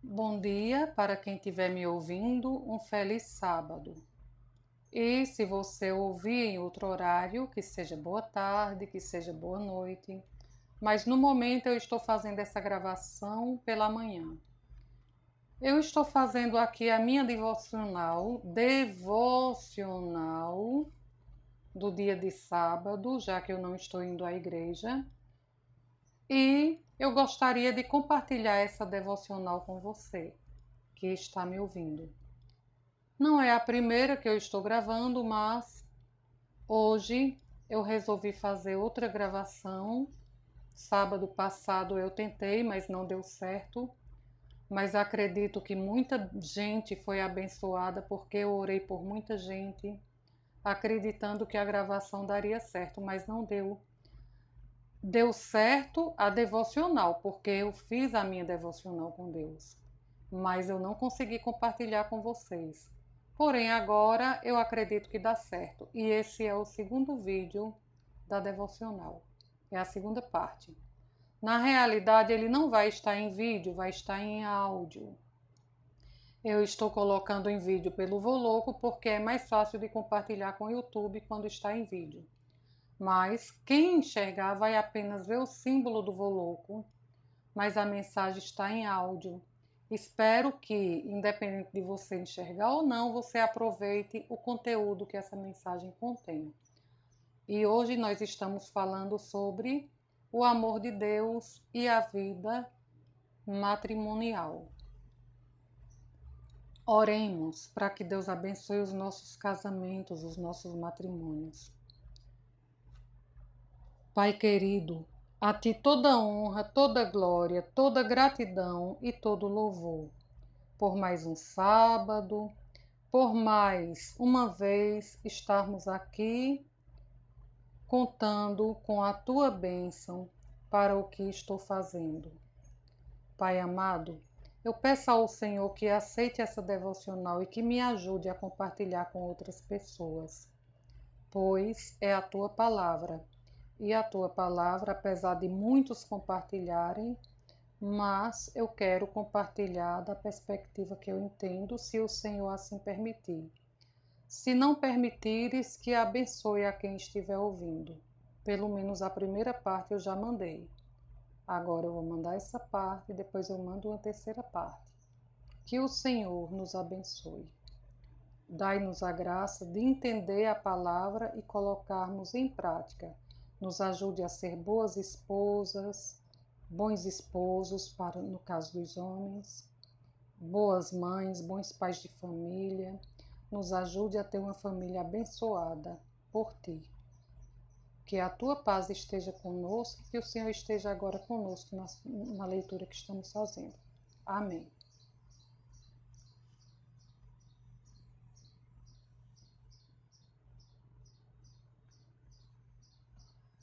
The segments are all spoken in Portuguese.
Bom dia para quem estiver me ouvindo, um feliz sábado. E se você ouvir em outro horário, que seja boa tarde, que seja boa noite. Mas no momento eu estou fazendo essa gravação pela manhã. Eu estou fazendo aqui a minha devocional do dia de sábado, já que eu não estou indo à igreja. E eu gostaria de compartilhar essa devocional com você que está me ouvindo. Não é a primeira que eu estou gravando, mas hoje eu resolvi fazer outra gravação. Sábado passado eu tentei, mas não deu certo. Mas acredito que muita gente foi abençoada porque eu orei por muita gente, acreditando que a gravação daria certo, mas não deu. Deu certo a devocional, porque eu fiz a minha devocional com Deus, mas eu não consegui compartilhar com vocês. Porém, agora eu acredito que dá certo. E esse é o segundo vídeo da devocional. É a segunda parte. Na realidade, ele não vai estar em vídeo, vai estar em áudio. Eu estou colocando em vídeo pelo Voloco porque é mais fácil de compartilhar com o YouTube quando está em vídeo. Mas quem enxergar vai apenas ver o símbolo do Voloco, mas a mensagem está em áudio. Espero que, independente de você enxergar ou não, você aproveite o conteúdo que essa mensagem contém. E hoje nós estamos falando sobre o amor de Deus e a vida matrimonial. Oremos para que Deus abençoe os nossos casamentos, os nossos matrimônios. Pai querido, a Ti toda honra, toda glória, toda gratidão e todo louvor, por mais um sábado, por mais uma vez estarmos aqui contando com a Tua bênção para o que estou fazendo. Pai amado, eu peço ao Senhor que aceite essa devocional e que me ajude a compartilhar com outras pessoas, pois é a Tua palavra. E a Tua palavra, apesar de muitos compartilharem, mas eu quero compartilhar da perspectiva que eu entendo, se o Senhor assim permitir. Se não permitires, que abençoe a quem estiver ouvindo. Pelo menos a primeira parte eu já mandei. Agora eu vou mandar essa parte e depois eu mando uma terceira parte. Que o Senhor nos abençoe. Dai-nos a graça de entender a palavra e colocarmos em prática. Nos ajude a ser boas esposas, bons esposos, para, no caso dos homens, boas mães, bons pais de família. Nos ajude a ter uma família abençoada por Ti. Que a Tua paz esteja conosco e que o Senhor esteja agora conosco na leitura que estamos fazendo. Amém.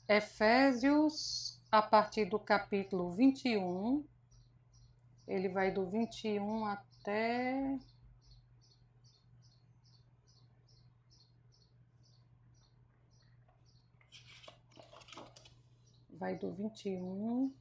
Efésios, a partir do capítulo 21, ele vai do 21 até... Vai do 21...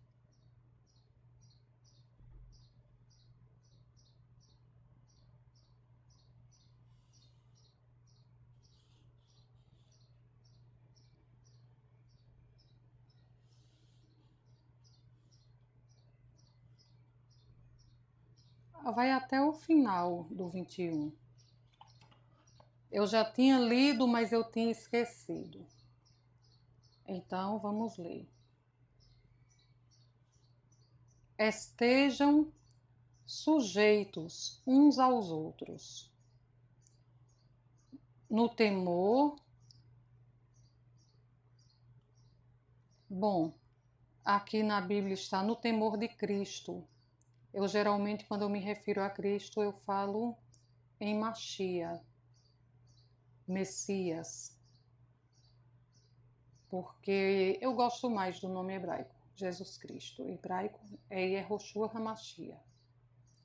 Vai até o final do 21. Eu já tinha lido, mas eu tinha esquecido. Então, vamos ler. Estejam sujeitos uns aos outros, no temor. Bom, aqui na Bíblia está no temor de Cristo. Eu geralmente, quando eu me refiro a Cristo, eu falo em Machia, Messias, porque eu gosto mais do nome hebraico, Jesus Cristo. O hebraico é Yehoshua HaMashiach.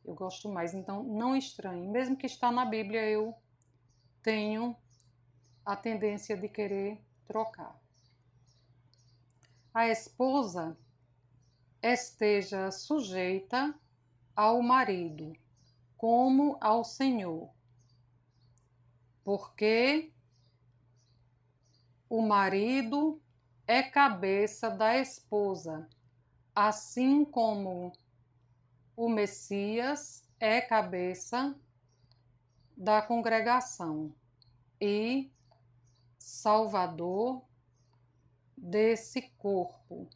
Eu gosto mais, então não estranhe. Mesmo que está na Bíblia, eu tenho a tendência de querer trocar. A esposa esteja sujeita ao marido, como ao Senhor, porque o marido é cabeça da esposa, assim como o Messias é cabeça da congregação e Salvador desse corpo.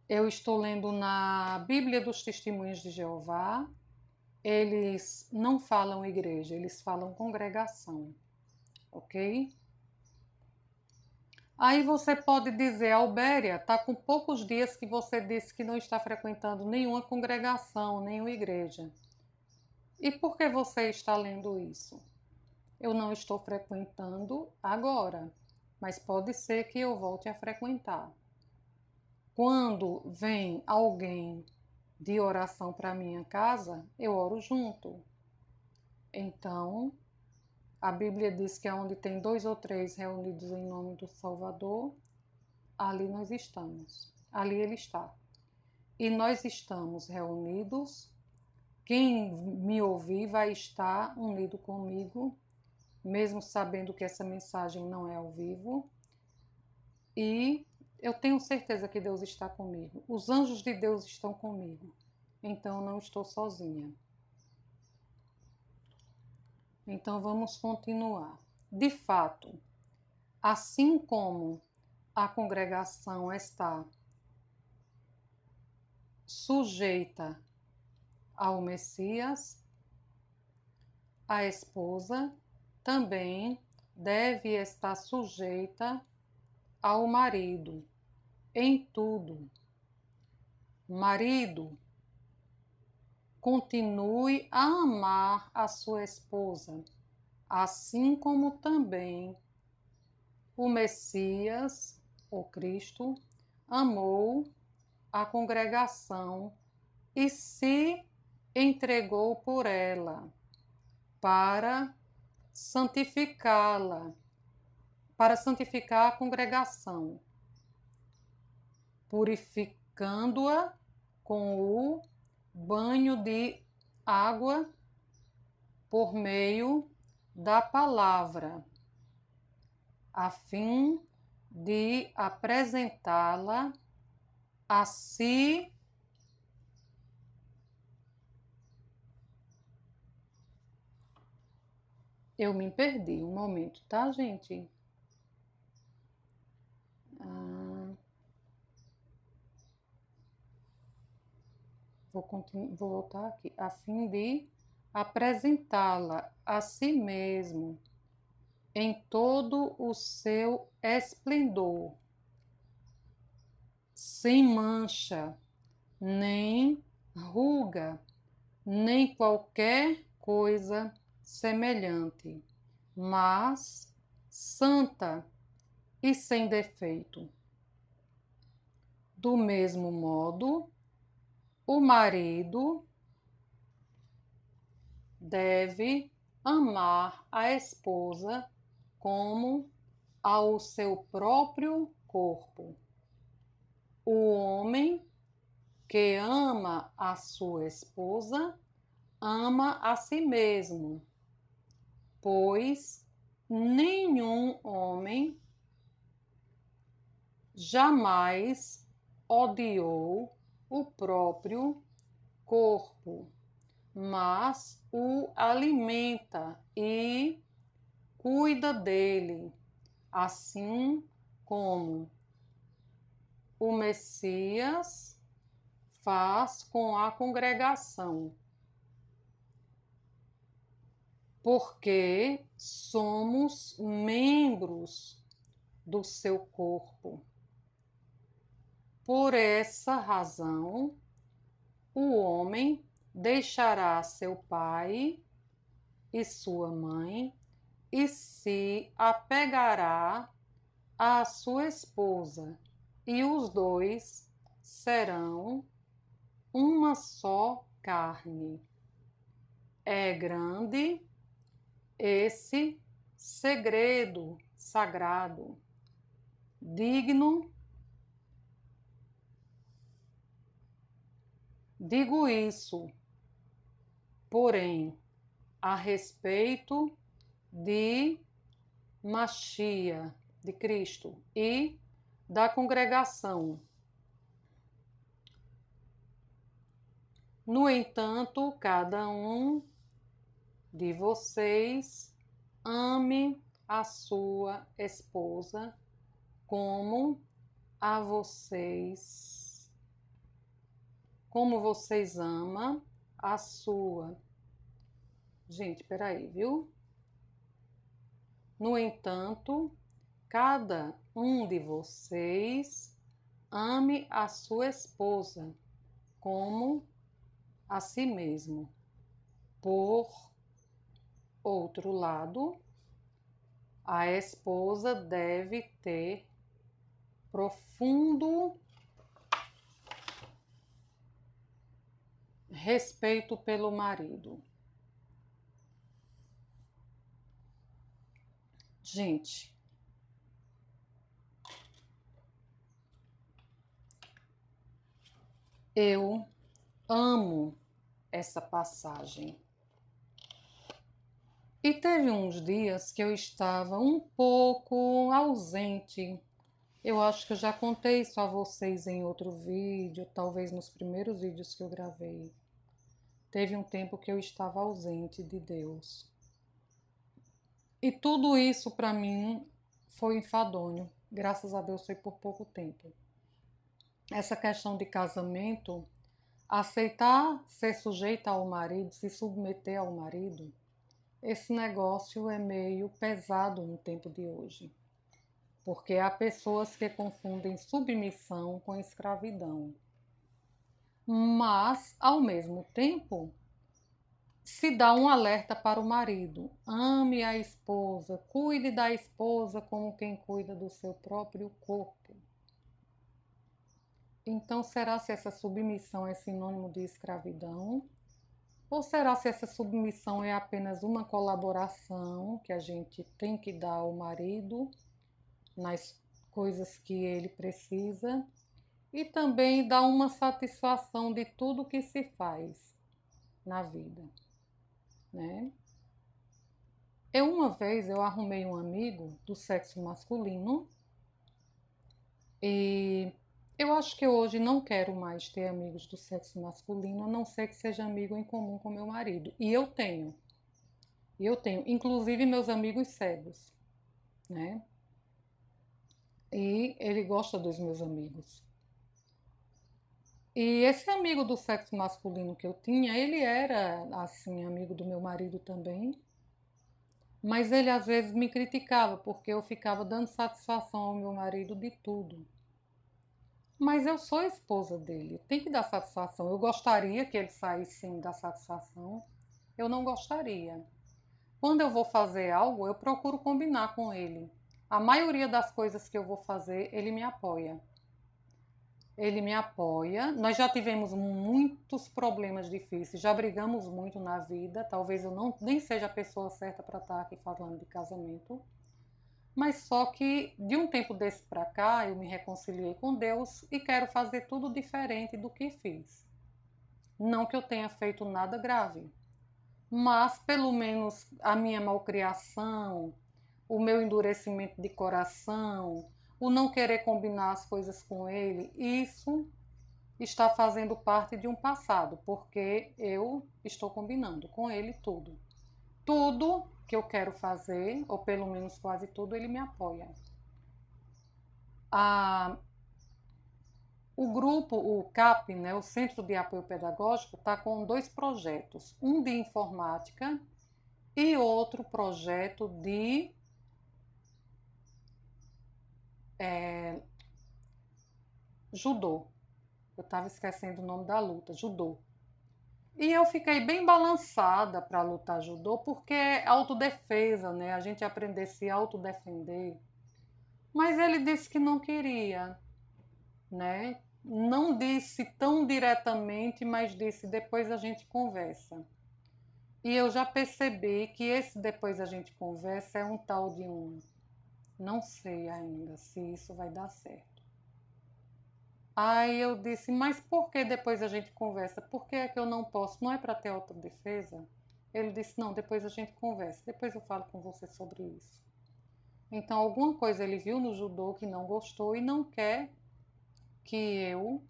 Eu estou lendo na Bíblia dos Testemunhos de Jeová. Eles não falam igreja, eles falam congregação, ok? Aí você pode dizer, Albéria, está com poucos dias que você disse que não está frequentando nenhuma congregação, nenhuma igreja. E por que você está lendo isso? Eu não estou frequentando agora, mas pode ser que eu volte a frequentar. Quando vem alguém de oração para minha casa, eu oro junto. Então, a Bíblia diz que onde tem 2 ou 3 reunidos em nome do Salvador, ali nós estamos. Ali ele está. E nós estamos reunidos. Quem me ouvir vai estar unido comigo, mesmo sabendo que essa mensagem não é ao vivo. E eu tenho certeza que Deus está comigo. Os anjos de Deus estão comigo. Então eu não estou sozinha. Então vamos continuar. De fato, assim como a congregação está sujeita ao Messias, a esposa também deve estar sujeita ao marido em tudo. Marido, continue a amar a sua esposa, assim como também o Messias, o Cristo, amou a congregação e se entregou por ela para santificá-la, para santificar a congregação, purificando-a com o banho de água por meio da palavra, a fim de apresentá-la a si Eu me perdi um momento, tá, gente? Vou voltar aqui. A fim de apresentá-la a si mesmo em todo o seu esplendor, sem mancha, nem ruga, nem qualquer coisa semelhante, mas santa e sem defeito. Do mesmo modo, o marido deve amar a esposa como ao seu próprio corpo. O homem que ama a sua esposa ama a si mesmo, pois nenhum homem jamais odiou o próprio corpo, mas o alimenta e cuida dele, assim como o Messias faz com a congregação, porque somos membros do seu corpo. Por essa razão, o homem deixará seu pai e sua mãe e se apegará à sua esposa, e os dois serão uma só carne. É grande esse segredo sagrado, digno. Digo isso porém, a respeito de Machia, de Cristo, e da congregação. No entanto, cada um de vocês ame a sua esposa como vocês amam a sua. Gente, peraí, viu? No entanto, cada um de vocês ame a sua esposa como a si mesmo. Por outro lado, a esposa deve ter profundo respeito pelo marido. Gente, eu amo essa passagem. E teve uns dias que eu estava um pouco ausente. Eu acho que eu já contei isso a vocês em outro vídeo, talvez nos primeiros vídeos que eu gravei. Teve um tempo que eu estava ausente de Deus. E tudo isso para mim foi enfadonho. Graças a Deus foi por pouco tempo. Essa questão de casamento, aceitar ser sujeita ao marido, se submeter ao marido, esse negócio é meio pesado no tempo de hoje. Porque há pessoas que confundem submissão com escravidão. Mas, ao mesmo tempo, se dá um alerta para o marido: ame a esposa, cuide da esposa como quem cuida do seu próprio corpo. Então, será se essa submissão é sinônimo de escravidão? Ou será se essa submissão é apenas uma colaboração que a gente tem que dar ao marido nas coisas que ele precisa e também dar uma satisfação de tudo que se faz na vida, né? Uma vez eu arrumei um amigo do sexo masculino e eu acho que hoje não quero mais ter amigos do sexo masculino, a não ser que seja amigo em comum com meu marido. E eu tenho, inclusive meus amigos cegos, né? E ele gosta dos meus amigos. E esse amigo do sexo masculino que eu tinha, ele era, assim, amigo do meu marido também. Mas ele às vezes me criticava porque eu ficava dando satisfação ao meu marido de tudo. Mas eu sou esposa dele, tem que dar satisfação. Eu gostaria que ele saísse sem dar satisfação. Eu não gostaria. Quando eu vou fazer algo, eu procuro combinar com ele. A maioria das coisas que eu vou fazer, ele me apoia. Ele me apoia. Nós já tivemos muitos problemas difíceis, já brigamos muito na vida. Talvez eu nem seja a pessoa certa para estar aqui falando de casamento. Mas só que de um tempo desse para cá eu me reconciliei com Deus e quero fazer tudo diferente do que fiz. Não que eu tenha feito nada grave, mas pelo menos a minha malcriação, o meu endurecimento de coração, o não querer combinar as coisas com ele, isso está fazendo parte de um passado, porque eu estou combinando com ele tudo. Tudo que eu quero fazer, ou pelo menos quase tudo, ele me apoia. O grupo, o CAP, né, o Centro de Apoio Pedagógico, está com 2 projetos, um de informática e outro projeto de judô. Eu estava esquecendo o nome da luta, judô. E eu fiquei bem balançada para lutar judô, porque é autodefesa, né? A gente aprender a se autodefender. Mas ele disse que não queria, né? Não disse tão diretamente, mas disse depois a gente conversa. E eu já percebi que esse depois a gente conversa é um tal de um. Não sei ainda se isso vai dar certo. Aí eu disse, mas por que depois a gente conversa? Por que é que eu não posso? Não é para ter autodefesa? Ele disse, não, depois a gente conversa, depois eu falo com você sobre isso. Então, alguma coisa ele viu no judô que não gostou e não quer que eu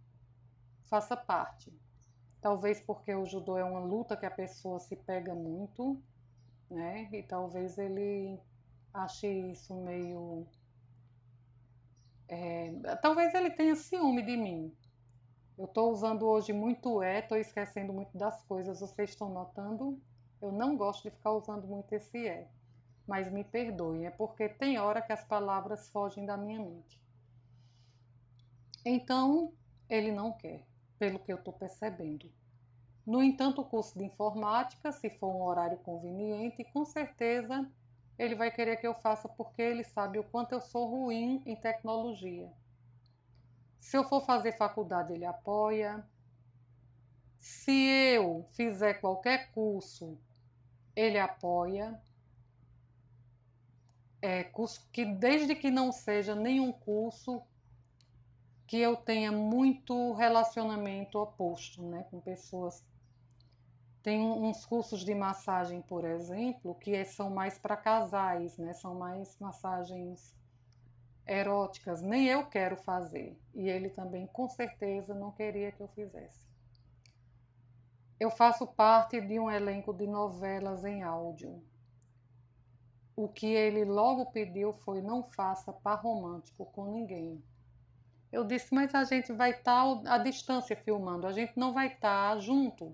faça parte. Talvez porque o judô é uma luta que a pessoa se pega muito, né? E talvez ele ache isso meio. Talvez ele tenha ciúme de mim. Eu estou usando hoje muito estou esquecendo muito das coisas. Vocês estão notando? Eu não gosto de ficar usando muito esse mas me perdoem, é porque tem hora que as palavras fogem da minha mente. Então, ele não quer, pelo que eu estou percebendo. No entanto, o curso de informática, se for um horário conveniente, com certeza ele vai querer que eu faça porque ele sabe o quanto eu sou ruim em tecnologia. Se eu for fazer faculdade, ele apoia. Se eu fizer qualquer curso, ele apoia. Curso que desde que não seja nenhum curso que eu tenha muito relacionamento oposto, né, com pessoas. Tem uns cursos de massagem, por exemplo, que são mais para casais, né? São mais massagens eróticas. Nem eu quero fazer. E ele também, com certeza, não queria que eu fizesse. Eu faço parte de um elenco de novelas em áudio. O que ele logo pediu foi não faça par romântico com ninguém. Eu disse, mas a gente vai estar à distância filmando, a gente não vai estar junto.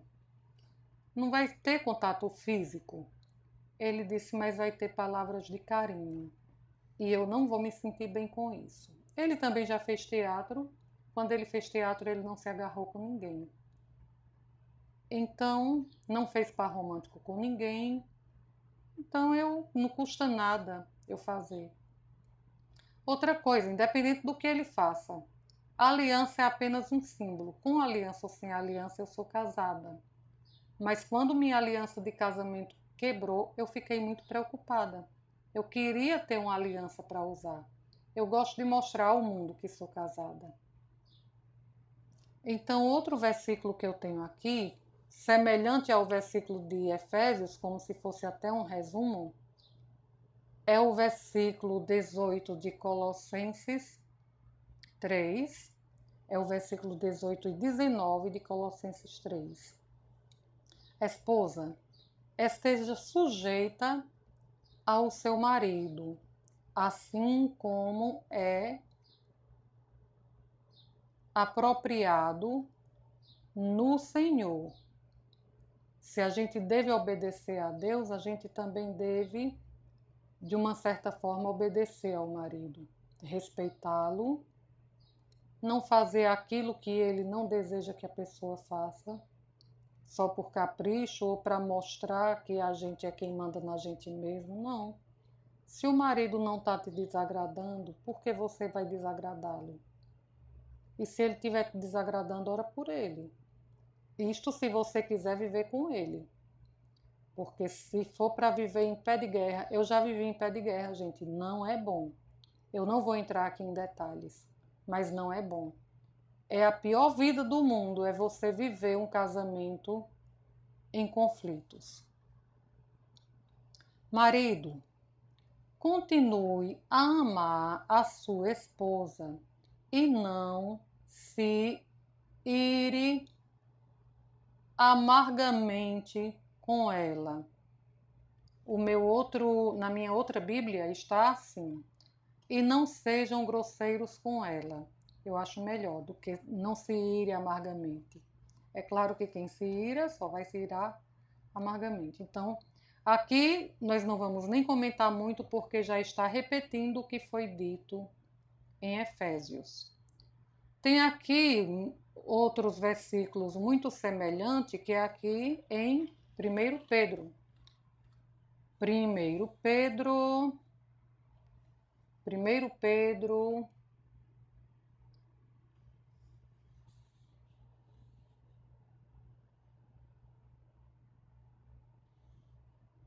Não vai ter contato físico. Ele disse, mas vai ter palavras de carinho. E eu não vou me sentir bem com isso. Ele também já fez teatro. Quando ele fez teatro, ele não se agarrou com ninguém. Então, não fez par romântico com ninguém. Então, não custa nada eu fazer. Outra coisa, independente do que ele faça, a aliança é apenas um símbolo. Com aliança ou sem aliança, eu sou casada. Mas quando minha aliança de casamento quebrou, eu fiquei muito preocupada. Eu queria ter uma aliança para usar. Eu gosto de mostrar ao mundo que sou casada. Então, outro versículo que eu tenho aqui, semelhante ao versículo de Efésios, como se fosse até um resumo, é o versículo 18 de Colossenses 3, é o versículo 18 e 19 de Colossenses 3. Esposa, esteja sujeita ao seu marido, assim como é apropriado no Senhor. Se a gente deve obedecer a Deus, a gente também deve, de uma certa forma, obedecer ao marido, respeitá-lo, não fazer aquilo que ele não deseja que a pessoa faça, só por capricho ou para mostrar que a gente é quem manda na gente mesmo. Não. Se o marido não está te desagradando, por que você vai desagradá-lo? E se ele estiver te desagradando, ora por ele. Isto se você quiser viver com ele. Porque se for para viver em pé de guerra, eu já vivi em pé de guerra, gente, não é bom. Eu não vou entrar aqui em detalhes, mas não é bom. É a pior vida do mundo, é você viver um casamento em conflitos. Marido, continue a amar a sua esposa e não se ire amargamente com ela. Na minha outra Bíblia está assim: e não sejam grosseiros com ela. Eu acho melhor do que não se ire amargamente. É claro que quem se ira só vai se irar amargamente. Então, aqui nós não vamos nem comentar muito porque já está repetindo o que foi dito em Efésios. Tem aqui outros versículos muito semelhantes que é aqui em 1 Pedro. 1 Pedro, 1 Pedro,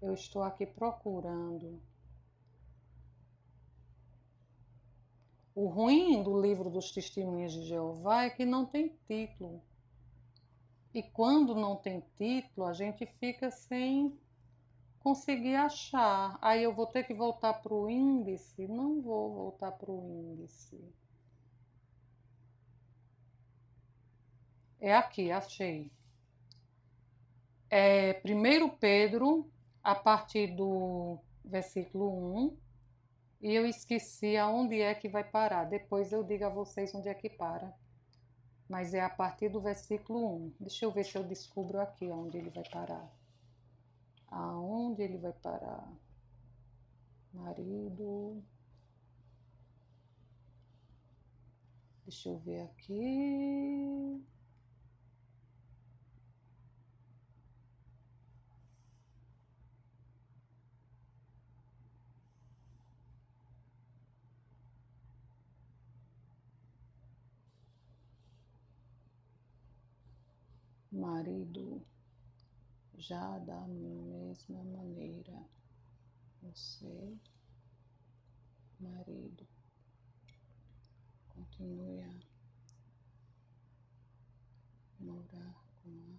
eu estou aqui procurando. O ruim do livro dos Testemunhas de Jeová é que não tem título. E quando não tem título, a gente fica sem conseguir achar. Aí eu vou ter que voltar para o índice? Não vou voltar para o índice. É aqui, achei. É 1 Pedro, a partir do versículo 1. E eu esqueci aonde é que vai parar. Depois eu digo a vocês onde é que para. Mas é a partir do versículo 1. Deixa eu ver se eu descubro aqui aonde ele vai parar. Aonde ele vai parar? Marido. Deixa eu ver aqui. Marido. Já da mesma maneira. Você, marido, continue a morar com a...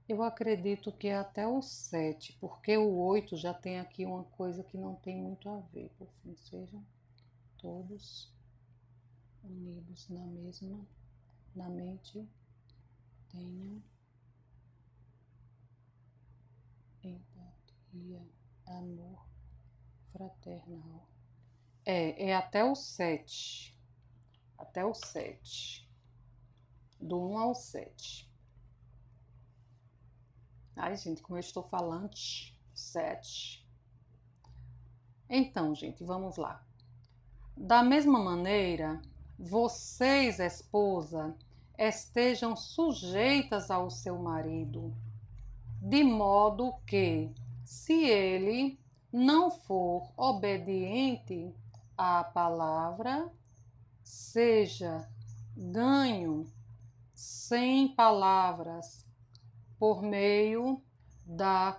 Eu acredito que é até o 7, porque o 8 já tem aqui uma coisa que não tem muito a ver. Por fim, sejam todos unidos na mente, tenham empatia, amor fraternal. É até o 7. Até o 7. Do 1 ao 7. Ai, gente, como eu estou falante. 7. Então, gente, vamos lá. Da mesma maneira, vocês, esposa, estejam sujeitas ao seu marido, de modo que, se ele não for obediente à palavra, seja ganho sem palavras por meio da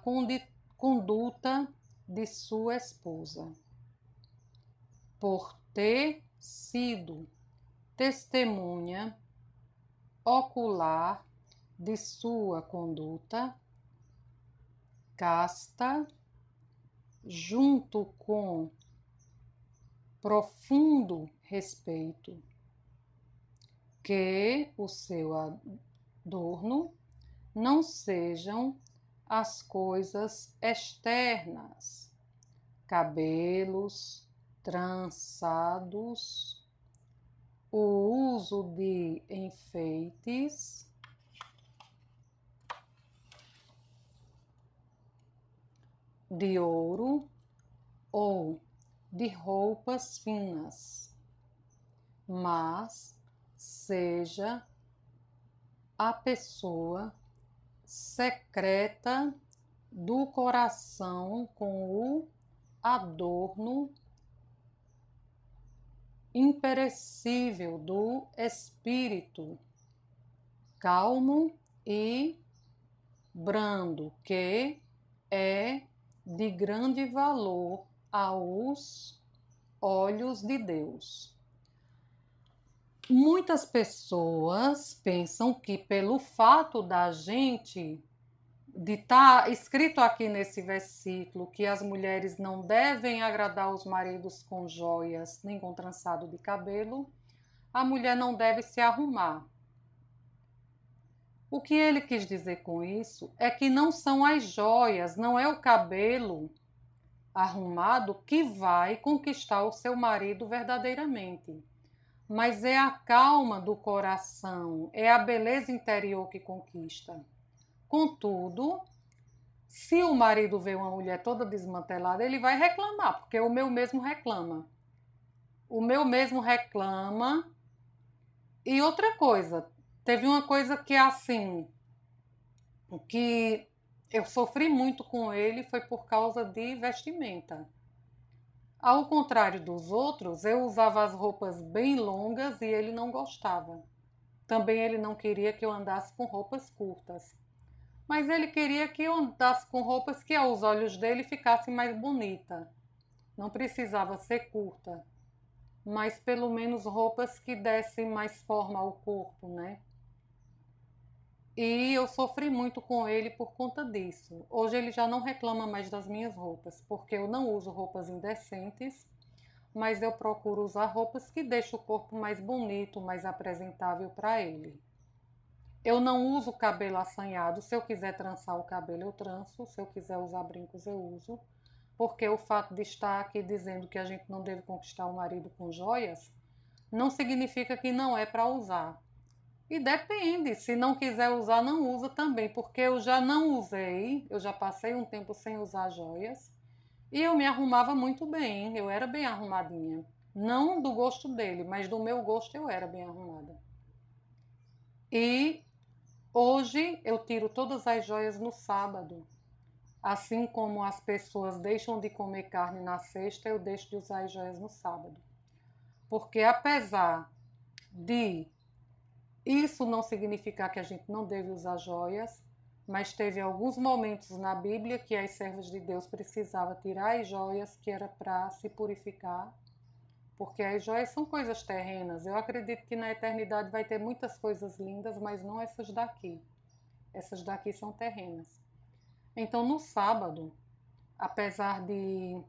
conduta de sua esposa, por ter sido testemunha ocular de sua conduta casta, junto com profundo respeito, que o seu adorno não sejam as coisas externas, cabelos trançados, o uso de enfeites, de ouro ou de roupas finas, mas seja a pessoa secreta do coração com o adorno imperecível do espírito, calmo e brando, que é de grande valor aos olhos de Deus. Muitas pessoas pensam que pelo fato da gente de estar escrito aqui nesse versículo que as mulheres não devem agradar os maridos com joias nem com trançado de cabelo, a mulher não deve se arrumar. O que ele quis dizer com isso é que não são as joias, não é o cabelo arrumado que vai conquistar o seu marido verdadeiramente, mas é a calma do coração, é a beleza interior que conquista. Contudo, se o marido vê uma mulher toda desmantelada, ele vai reclamar, porque o meu mesmo reclama. O meu mesmo reclama. E outra coisa, teve uma coisa que é assim, que eu sofri muito com ele, foi por causa de vestimenta. Ao contrário dos outros, eu usava as roupas bem longas e ele não gostava. Também ele não queria que eu andasse com roupas curtas. Mas ele queria que eu andasse com roupas que aos olhos dele ficasse mais bonita. Não precisava ser curta, mas pelo menos roupas que dessem mais forma ao corpo, né? E eu sofri muito com ele por conta disso. Hoje ele já não reclama mais das minhas roupas, porque eu não uso roupas indecentes, mas eu procuro usar roupas que deixam o corpo mais bonito, mais apresentável para ele. Eu não uso cabelo assanhado. Se eu quiser trançar o cabelo, eu tranço. Se eu quiser usar brincos, eu uso. Porque o fato de estar aqui dizendo que a gente não deve conquistar o marido com joias, não significa que não é para usar. E depende, se não quiser usar, não usa também, porque eu já não usei, eu já passei um tempo sem usar joias e eu me arrumava muito bem, eu era bem arrumadinha. Não do gosto dele, mas do meu gosto eu era bem arrumada. E hoje eu tiro todas as joias no sábado. Assim como as pessoas deixam de comer carne na sexta, eu deixo de usar as joias no sábado. Porque apesar de isso não significar que a gente não deve usar joias, mas teve alguns momentos na Bíblia que as servas de Deus precisavam tirar as joias, que era para se purificar, porque as joias são coisas terrenas. Eu acredito que na eternidade vai ter muitas coisas lindas, mas não essas daqui. Essas daqui são terrenas. Então, no sábado, apesar de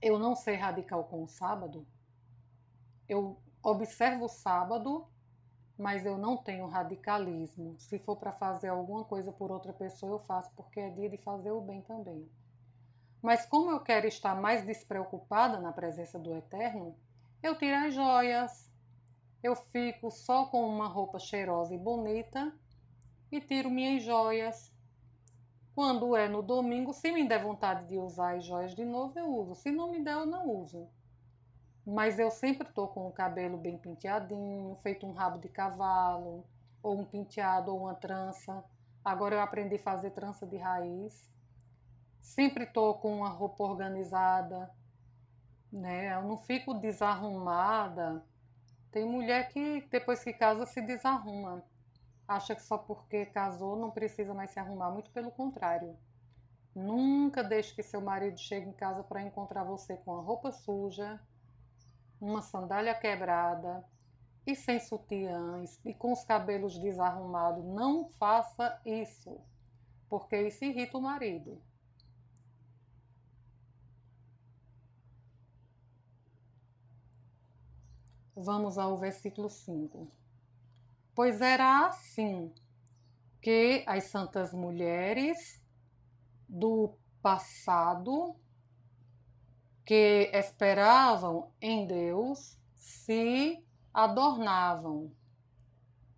eu não ser radical com o sábado, eu observo o sábado, mas eu não tenho radicalismo. Se for para fazer alguma coisa por outra pessoa, eu faço, porque é dia de fazer o bem também. Mas como eu quero estar mais despreocupada na presença do Eterno, eu tiro as joias, eu fico só com uma roupa cheirosa e bonita e tiro minhas joias. Quando é no domingo, se me der vontade de usar as joias de novo, eu uso. Se não me der, eu não uso. Mas eu sempre estou com o cabelo bem penteadinho, feito um rabo de cavalo, ou um penteado, ou uma trança. Agora eu aprendi a fazer trança de raiz. Sempre estou com uma roupa organizada, né? Eu não fico desarrumada. Tem mulher que depois que casa se desarruma. Acha que só porque casou não precisa mais se arrumar. Muito pelo contrário. Nunca deixe que seu marido chegue em casa para encontrar você com a roupa suja, uma sandália quebrada e sem sutiãs e com os cabelos desarrumados. Não faça isso, porque isso irrita o marido. Vamos ao versículo 5. Pois era assim que as santas mulheres do passado que esperavam em Deus se adornavam,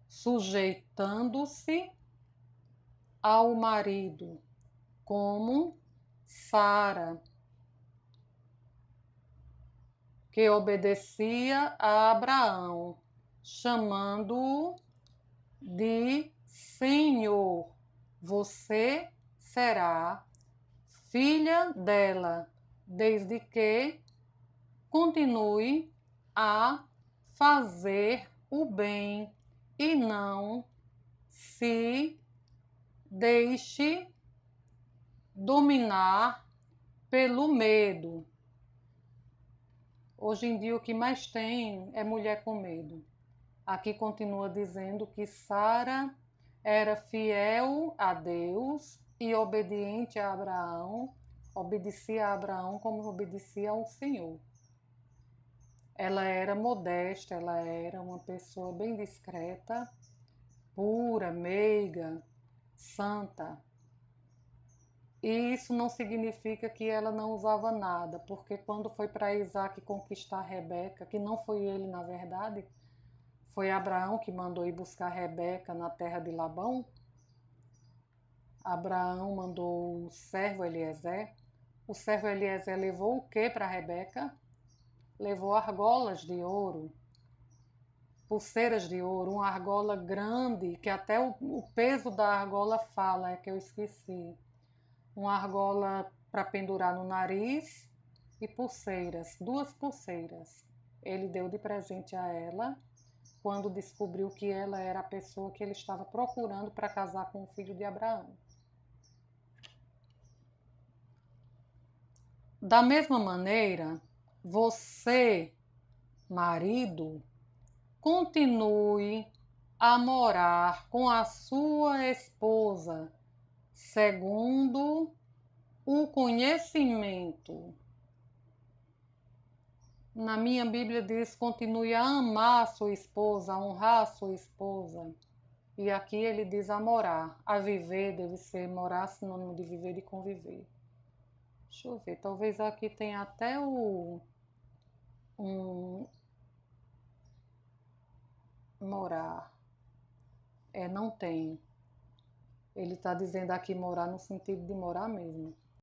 sujeitando-se ao marido, como Sara, que obedecia a Abraão, chamando-o de Senhor. Você será filha dela, desde que continue a fazer o bem e não se deixe dominar pelo medo. Hoje em dia o que mais tem é mulher com medo. Aqui continua dizendo que Sara era fiel a Deus e obediente a Abraão, obedecia a Abraão como obedecia ao Senhor. Ela era modesta, ela era uma pessoa bem discreta, pura, meiga, santa. E isso não significa que ela não usava nada, porque quando foi para Isaac conquistar Rebeca, que não foi ele na verdade, foi Abraão que mandou ir buscar Rebeca na terra de Labão. Abraão mandou o servo Eliezer. O servo Eliezer levou o que para Rebeca? Levou argolas de ouro, pulseiras de ouro, uma argola grande, que até o peso da argola fala, é que eu esqueci. Uma argola para pendurar no nariz e pulseiras, 2 pulseiras. Ele deu de presente a ela quando descobriu que ela era a pessoa que ele estava procurando para casar com o filho de Abraão. Da mesma maneira, você, marido, continue a morar com a sua esposa segundo o conhecimento. Na minha Bíblia diz: continue a amar a sua esposa, a honrar a sua esposa. E aqui ele diz a morar. A viver deve ser morar, sinônimo de viver e conviver. Deixa eu ver, talvez aqui tenha até um morar. Não tem. Ele está dizendo aqui morar no sentido de morar mesmo.